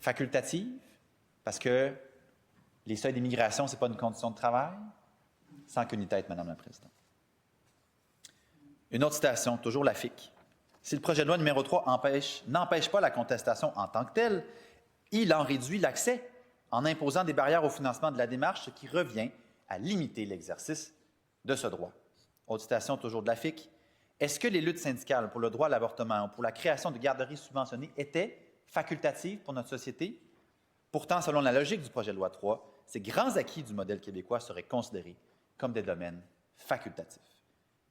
Facultative, parce que les seuils d'immigration, ce n'est pas une condition de travail. Sans queue ni tête, Madame la Présidente. Une autre citation, toujours la FIC. Si le projet de loi numéro 3 n'empêche pas la contestation en tant que telle, il en réduit l'accès en imposant des barrières au financement de la démarche, ce qui revient à limiter l'exercice de ce droit. Autre citation, toujours de la FIC. Est-ce que les luttes syndicales pour le droit à l'avortement ou pour la création de garderies subventionnées étaient facultatives pour notre société? Pourtant, selon la logique du projet de loi 3, ces grands acquis du modèle québécois seraient considérés comme des domaines facultatifs.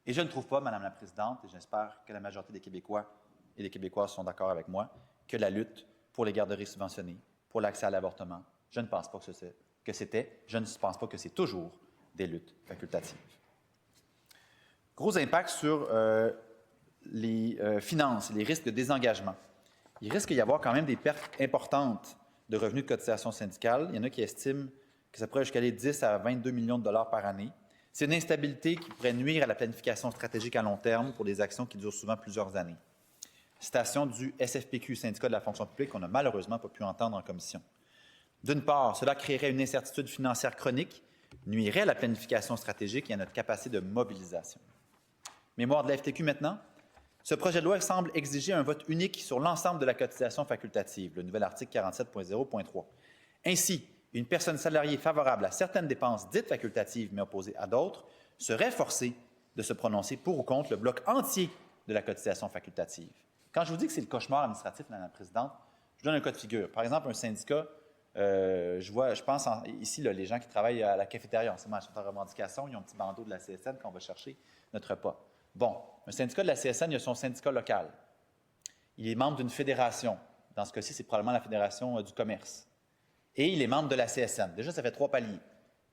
Et je ne trouve pas, Madame la Présidente, et j'espère que la majorité des Québécois et des Québécoises sont d'accord avec moi, que la lutte pour les garderies subventionnées, pour l'accès à l'avortement, je ne pense pas que c'était, je ne pense pas que c'est toujours des luttes facultatives. Gros impact sur les finances et les risques de désengagement. Il risque d'y avoir quand même des pertes importantes de revenus de cotisation syndicale. Il y en a qui estiment que ça pourrait jusqu'à aller 10 à 22 millions de dollars par année. C'est une instabilité qui pourrait nuire à la planification stratégique à long terme pour des actions qui durent souvent plusieurs années. Citation du SFPQ, syndicat de la fonction publique, qu'on n'a malheureusement pas pu entendre en commission. D'une part, cela créerait une incertitude financière chronique, nuirait à la planification stratégique et à notre capacité de mobilisation. Mémoire de la FTQ maintenant. Ce projet de loi semble exiger un vote unique sur l'ensemble de la cotisation facultative, le nouvel article 47.0.3. Ainsi, une personne salariée favorable à certaines dépenses dites facultatives mais opposée à d'autres serait forcée de se prononcer pour ou contre le bloc entier de la cotisation facultative. Quand je vous dis que c'est le cauchemar administratif, Madame la Présidente, je vous donne un cas de figure. Par exemple, un syndicat, je pense ici, là, les gens qui travaillent à la cafétéria, en ce moment, ils sont en revendication, ils ont un petit bandeau de la CSN quand on va chercher notre repas. Bon, un syndicat de la CSN, il a son syndicat local. Il est membre d'une fédération. Dans ce cas-ci, c'est probablement la Fédération du commerce. Et il est membre de la CSN. Déjà, ça fait 3 paliers.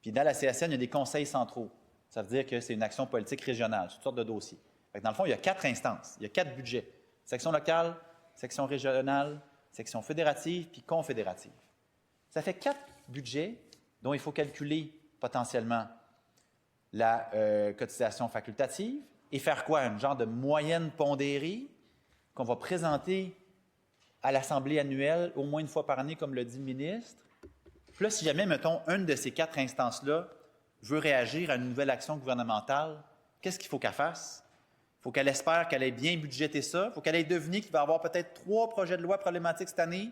Puis dans la CSN, il y a des conseils centraux. Ça veut dire que c'est une action politique régionale, toutes sortes de dossiers. Fait que dans le fond, il y a 4 instances, il y a 4 budgets. Section locale, section régionale, section fédérative, puis confédérative. Ça fait 4 budgets dont il faut calculer potentiellement la cotisation facultative et faire quoi? Un genre de moyenne pondérée qu'on va présenter à l'Assemblée annuelle au moins une fois par année, comme le dit le ministre. Puis là, si jamais, mettons, une de ces 4 instances-là veut réagir à une nouvelle action gouvernementale, qu'est-ce qu'il faut qu'elle fasse? Il faut qu'elle espère qu'elle ait bien budgété ça. Il faut qu'elle ait deviné qu'il va y avoir peut-être 3 projets de loi problématiques cette année.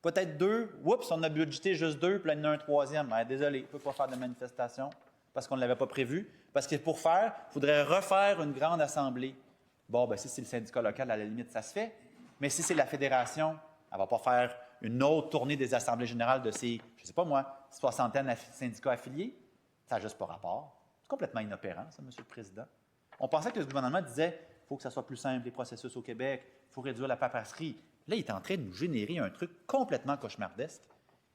Peut-être 2. Oups, on a budgété juste 2, puis là, il y en a un 3e. Ben, désolé, on ne peut pas faire de manifestation parce qu'on ne l'avait pas prévu. Parce que pour faire, il faudrait refaire une grande assemblée. Bon, ben si c'est le syndicat local, à la limite, ça se fait. Mais si c'est la fédération, elle ne va pas faire une autre tournée des assemblées générales de ces, je ne sais pas moi, 60aine de syndicats affiliés. Ça n'a juste pas rapport. C'est complètement inopérant, ça, M. le Président. On pensait que le gouvernement disait il faut que ça soit plus simple, les processus au Québec, il faut réduire la paperasserie. Là, il est en train de nous générer un truc complètement cauchemardesque.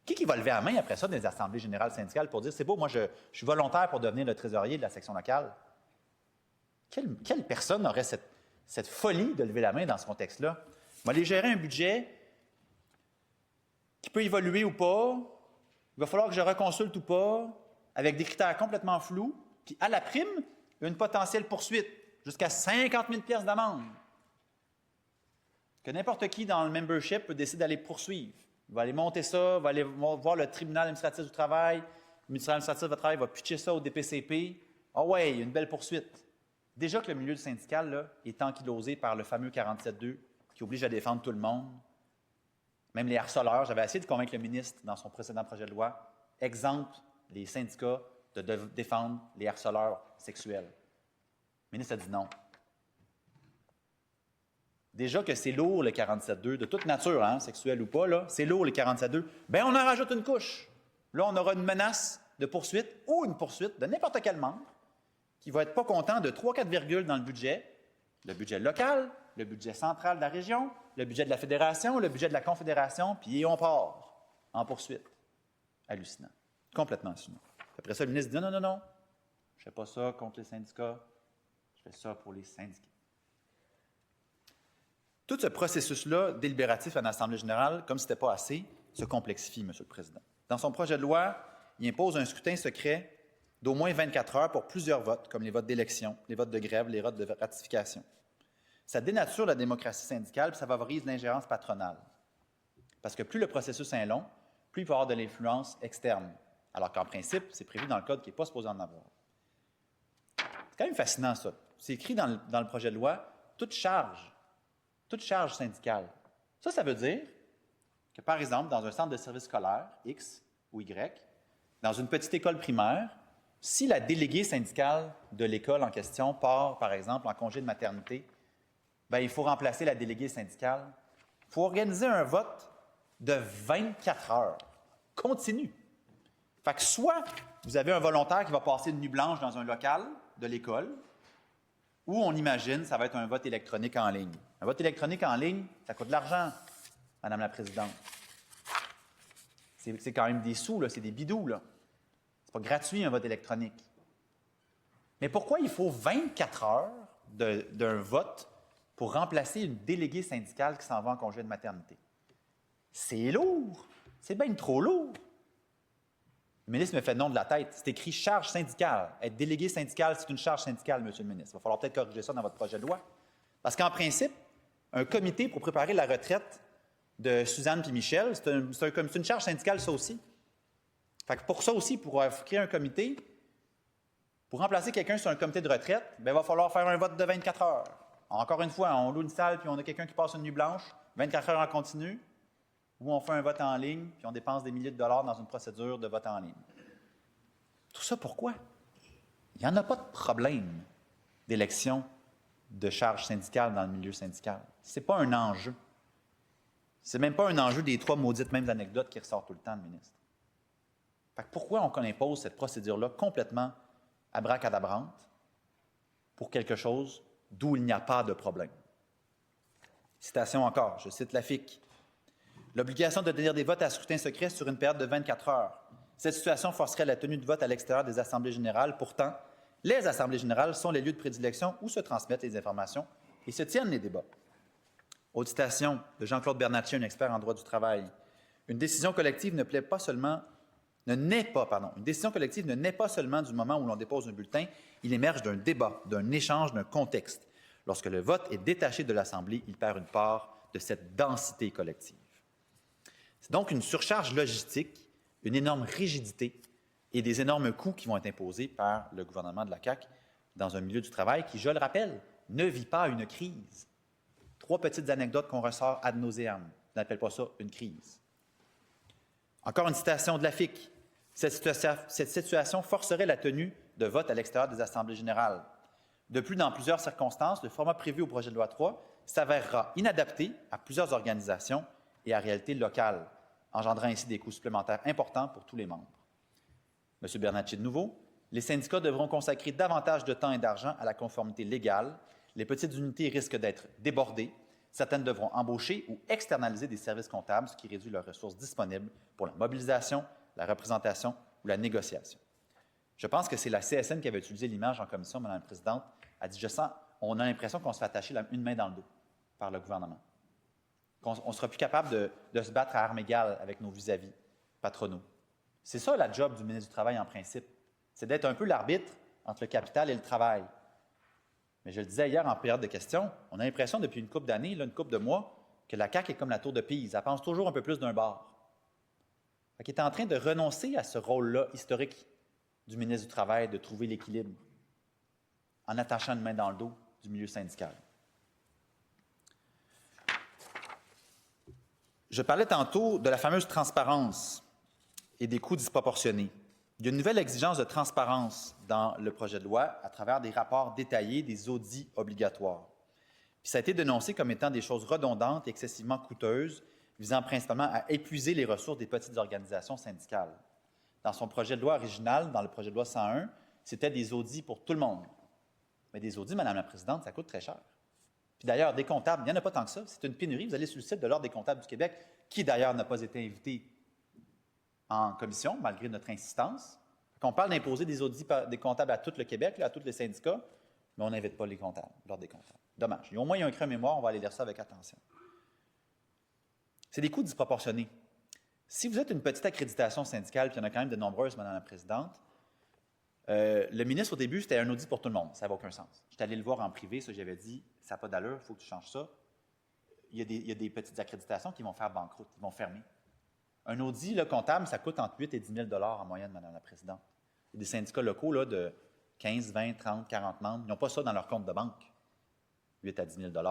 Qui va lever la main après ça dans les assemblées générales syndicales pour dire c'est beau, moi, je suis volontaire pour devenir le trésorier de la section locale? Quelle personne aurait cette folie de lever la main dans ce contexte-là? On va aller gérer un budget qui peut évoluer ou pas. Il va falloir que je reconsulte ou pas, avec des critères complètement flous. Puis à la prime, une potentielle poursuite, jusqu'à 50 000 d'amende. Que n'importe qui dans le membership peut décider d'aller poursuivre. Il va aller monter ça, va aller voir le tribunal administratif du travail. Le ministère administratif du travail va pitcher ça au DPCP. Ah ouais, il y a une belle poursuite. Déjà que le milieu syndical là, est ankylosé par le fameux 47.2 qui oblige à défendre tout le monde. Même les harceleurs, j'avais essayé de convaincre le ministre dans son précédent projet de loi, exempte les syndicats de défendre les harceleurs sexuels. Le ministre a dit non. Déjà que c'est lourd, le 47.2, de toute nature, hein, sexuelle ou pas, là, c'est lourd, le 47.2, bien, on en rajoute une couche. Là, on aura une menace de poursuite ou une poursuite de n'importe quel membre qui va être pas content de 3-4 virgules dans le budget local, le budget central de la région, le budget de la fédération, le budget de la confédération, puis on part en poursuite. Hallucinant. Complètement hallucinant. Après ça, le ministre dit non, je ne fais pas ça contre les syndicats, je fais ça pour les syndiqués. Tout ce processus-là, délibératif à l'Assemblée générale, comme ce n'était pas assez, se complexifie, M. le Président. Dans son projet de loi, il impose un scrutin secret d'au moins 24 heures pour plusieurs votes, comme les votes d'élection, les votes de grève, les votes de ratification. Ça dénature la démocratie syndicale et ça favorise l'ingérence patronale. Parce que plus le processus est long, plus il peut y avoir de l'influence externe. Alors qu'en principe, c'est prévu dans le code qui n'est pas supposé en avoir. C'est quand même fascinant, ça. C'est écrit dans le projet de loi, toute charge syndicale. Ça veut dire que, par exemple, dans un centre de service scolaire, X ou Y, dans une petite école primaire, si la déléguée syndicale de l'école en question part, par exemple, en congé de maternité, bien, il faut remplacer la déléguée syndicale. Il faut organiser un vote de 24 heures, continu. Fait que soit vous avez un volontaire qui va passer une nuit blanche dans un local de l'école, ou on imagine ça va être un vote électronique en ligne. Un vote électronique en ligne, ça coûte de l'argent, Madame la Présidente. C'est quand même des sous, là, c'est des bidous, là. C'est pas gratuit, un vote électronique. Mais pourquoi il faut 24 heures d'un vote pour remplacer une déléguée syndicale qui s'en va en congé de maternité? C'est lourd. C'est bien trop lourd. Le ministre me fait le nom de la tête. C'est écrit charge syndicale. Être délégué syndical, c'est une charge syndicale, Monsieur le ministre. Il va falloir peut-être corriger ça dans votre projet de loi. Parce qu'en principe, un comité pour préparer la retraite de Suzanne puis Michel, c'est une charge syndicale, ça aussi. Fait que pour ça aussi, pour créer un comité, pour remplacer quelqu'un sur un comité de retraite, bien, il va falloir faire un vote de 24 heures. Encore une fois, on loue une salle puis on a quelqu'un qui passe une nuit blanche, 24 heures en continu, ou on fait un vote en ligne puis on dépense des milliers de dollars dans une procédure de vote en ligne. Tout ça pourquoi? Il n'y en a pas de problème d'élection de charge syndicale dans le milieu syndical. Ce n'est pas un enjeu. Ce n'est même pas un enjeu des 3 maudites mêmes anecdotes qui ressortent tout le temps, le ministre. Fait que pourquoi on impose cette procédure-là complètement abracadabrante pour quelque chose d'où il n'y a pas de problème? Citation encore, je cite la FIC. L'obligation de tenir des votes à scrutin secret sur une période de 24 heures. Cette situation forcerait la tenue de vote à l'extérieur des assemblées générales. Pourtant, les assemblées générales sont les lieux de prédilection où se transmettent les informations et se tiennent les débats. Autre citation de Jean-Claude Bernatchez, un expert en droit du travail. Une décision collective une décision collective ne naît pas seulement du moment où l'on dépose un bulletin, il émerge d'un débat, d'un échange, d'un contexte. Lorsque le vote est détaché de l'Assemblée, il perd une part de cette densité collective. C'est donc une surcharge logistique, une énorme rigidité et des énormes coûts qui vont être imposés par le gouvernement de la CAQ dans un milieu du travail qui, je le rappelle, ne vit pas une crise. 3 petites anecdotes qu'on ressort ad nauseam. Je n'appelle pas ça une crise. Encore une citation de la FIC. Cette situation forcerait la tenue de vote à l'extérieur des assemblées générales. De plus, dans plusieurs circonstances, le format prévu au projet de loi 3 s'avérera inadapté à plusieurs organisations et à réalité locale, engendrant ainsi des coûts supplémentaires importants pour tous les membres. M. Bernatchez de nouveau, les syndicats devront consacrer davantage de temps et d'argent à la conformité légale. Les petites unités risquent d'être débordées. Certaines devront embaucher ou externaliser des services comptables, ce qui réduit leurs ressources disponibles pour la mobilisation, la représentation ou la négociation. Je pense que c'est la CSN qui avait utilisé l'image en commission, Mme la Présidente, a dit, on a l'impression qu'on se fait attacher une main dans le dos par le gouvernement. Qu'on ne sera plus capable de se battre à armes égales avec nos vis-à-vis patronaux. C'est ça la job du ministre du Travail en principe. C'est d'être un peu l'arbitre entre le capital et le travail. Mais je le disais hier en période de questions, on a l'impression depuis une couple d'années, une couple de mois, que la CAQ est comme la tour de Pise. Elle pense toujours un peu plus d'un bord. Elle est en train de renoncer à ce rôle-là historique du ministre du Travail, de trouver l'équilibre en attachant une main dans le dos du milieu syndical. Je parlais tantôt de la fameuse transparence et des coûts disproportionnés. Il y a une nouvelle exigence de transparence dans le projet de loi à travers des rapports détaillés, des audits obligatoires. Puis ça a été dénoncé comme étant des choses redondantes et excessivement coûteuses, visant principalement à épuiser les ressources des petites organisations syndicales. Dans son projet de loi original, dans le projet de loi 101, c'était des audits pour tout le monde. Mais des audits, Madame la Présidente, ça coûte très cher. Puis d'ailleurs, des comptables, il n'y en a pas tant que ça. C'est une pénurie. Vous allez sur le site de l'Ordre des comptables du Québec, qui d'ailleurs n'a pas été invité en commission, malgré notre insistance. On parle d'imposer des audits des comptables à tout le Québec, à tous les syndicats, mais on n'invite pas les comptables, l'Ordre des comptables. Dommage. Et au moins, il y a un creux mémoire, on va aller lire ça avec attention. C'est des coûts disproportionnés. Si vous êtes une petite accréditation syndicale, puis il y en a quand même de nombreuses, Madame la Présidente, le ministre, au début, c'était un audit pour tout le monde. Ça n'avait aucun sens. J'étais allé le voir en privé, ça, j'avais dit, ça n'a pas d'allure, il faut que tu changes ça. il y a des petites accréditations qui vont faire banqueroute, qui vont fermer. Un audit là, comptable, ça coûte entre 8 et 10 000 en moyenne, Madame la Présidente. Il y a des syndicats locaux là, de 15, 20, 30, 40 membres. Ils n'ont pas ça dans leur compte de banque, 8 à 10 000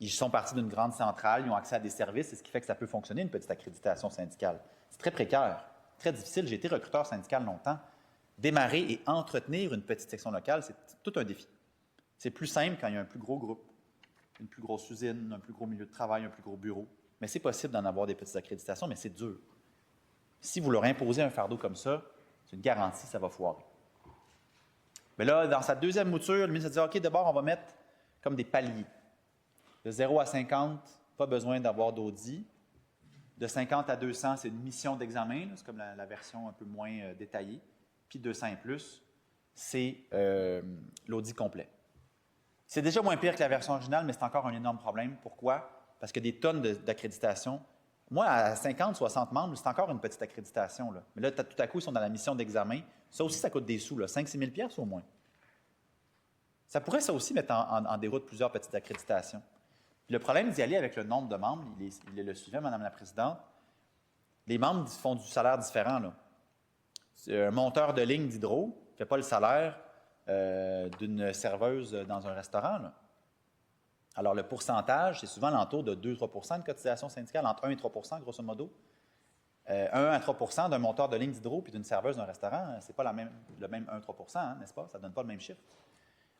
Ils sont partis d'une grande centrale, ils ont accès à des services, c'est ce qui fait que ça peut fonctionner, une petite accréditation syndicale. C'est très précaire, très difficile. J'ai été recruteur syndical longtemps. Démarrer et entretenir une petite section locale, c'est tout un défi. C'est plus simple quand il y a un plus gros groupe, une plus grosse usine, un plus gros milieu de travail, un plus gros bureau. Mais c'est possible d'en avoir des petites accréditations, mais c'est dur. Si vous leur imposez un fardeau comme ça, c'est une garantie, ça va foirer. Mais là, dans sa deuxième mouture, le ministre a dit, OK, d'abord, on va mettre comme des paliers. De 0 à 50, pas besoin d'avoir d'audit. De 50 à 200, c'est une mission d'examen, c'est comme la version un peu moins détaillée. Puis 200 et plus, c'est l'audit complet. C'est déjà moins pire que la version originale, mais c'est encore un énorme problème. Pourquoi? Parce que des tonnes d'accréditation. Moi, à 50, 60 membres, c'est encore une petite accréditation. Là. Mais là, tout à coup, ils sont dans la mission d'examen. Ça aussi, ça coûte des sous, 5-6 000 au moins. Ça pourrait, ça aussi, mettre en déroute plusieurs petites accréditations. Puis le problème d'y aller avec le nombre de membres, il est le suivant, Madame la Présidente. Les membres font du salaire différent. Là. Un monteur de ligne d'hydro ne fait pas le salaire d'une serveuse dans un restaurant. Là. Alors, le pourcentage, c'est souvent l'entour de 2-3 de cotisation syndicale, entre 1 et 3 grosso modo. 1 à 3 d'un monteur de ligne d'hydro puis d'une serveuse d'un restaurant, ce n'est pas le même 1-3 n'est-ce pas? Ça ne donne pas le même chiffre.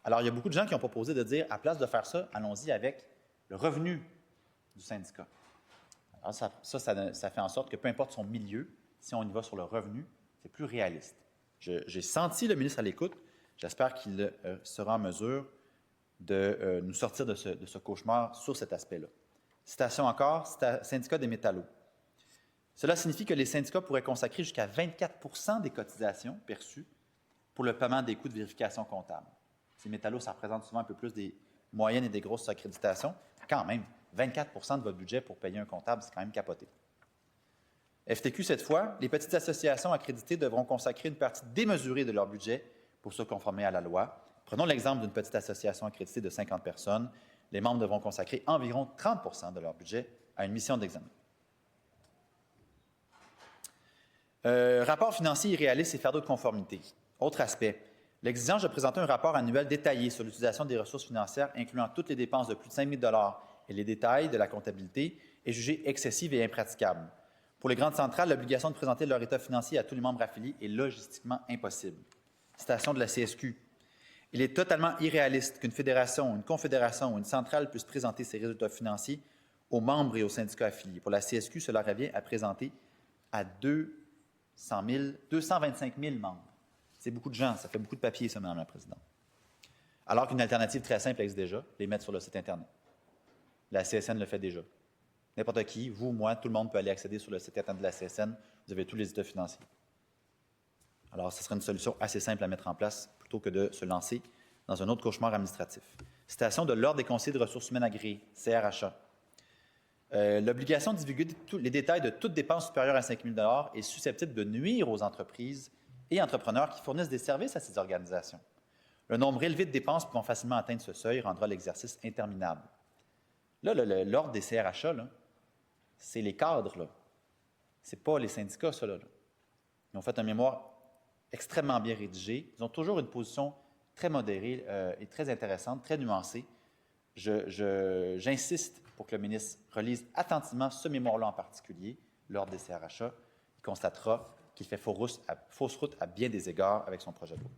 Alors, il y a beaucoup de gens qui ont proposé de dire, à place de faire ça, allons-y avec le revenu du syndicat. Alors, ça fait en sorte que peu importe son milieu, si on y va sur le revenu, c'est plus réaliste. J'ai senti le ministre à l'écoute. J'espère qu'il sera en mesure de nous sortir de ce cauchemar sur cet aspect-là. Citation encore, syndicat des métallos. Cela signifie que les syndicats pourraient consacrer jusqu'à 24 des cotisations perçues pour le paiement des coûts de vérification comptable. Ces métallos, ça représente souvent un peu plus des moyennes et des grosses accréditations. Quand même, 24 de votre budget pour payer un comptable, c'est quand même capoté. FTQ, cette fois, les petites associations accréditées devront consacrer une partie démesurée de leur budget pour se conformer à la loi. Prenons l'exemple d'une petite association accréditée de 50 personnes. Les membres devront consacrer environ 30 de leur budget à une mission d'examen. Rapport financier irréaliste et fardeau de conformité. Autre aspect, l'exigence de présenter un rapport annuel détaillé sur l'utilisation des ressources financières, incluant toutes les dépenses de plus de 5 000 et les détails de la comptabilité, est jugée excessive et impraticable. Pour les grandes centrales, l'obligation de présenter leur état financier à tous les membres affiliés est logistiquement impossible. Citation de la CSQ. Il est totalement irréaliste qu'une fédération, une confédération ou une centrale puisse présenter ses résultats financiers aux membres et aux syndicats affiliés. Pour la CSQ, cela revient à présenter à 225 000 membres. C'est beaucoup de gens, ça fait beaucoup de papier, ça, Madame la Présidente. Alors qu'une alternative très simple existe déjà, les mettre sur le site Internet. La CSN le fait déjà. N'importe qui, vous, moi, tout le monde peut aller accéder sur le site Internet de la CSN. Vous avez tous les états financiers. Alors, ce serait une solution assez simple à mettre en place plutôt que de se lancer dans un autre cauchemar administratif. Citation de l'Ordre des conseillers de ressources humaines agréées, CRHA. L'obligation de divulguer les détails de toute dépense supérieure à 5 000 $ est susceptible de nuire aux entreprises et entrepreneurs qui fournissent des services à ces organisations. Le nombre élevé de dépenses pouvant facilement atteindre ce seuil rendra l'exercice interminable. Là, l'Ordre des CRHA, c'est les cadres. Ce n'est pas les syndicats, ça. Là. Ils ont fait un mémoire extrêmement bien rédigé. Ils ont toujours une position très modérée et très intéressante, très nuancée. J'insiste pour que le ministre relise attentivement ce mémoire-là en particulier, l'Ordre des CRHA. Il constatera qu'il fait fausse route à bien des égards avec son projet de loi.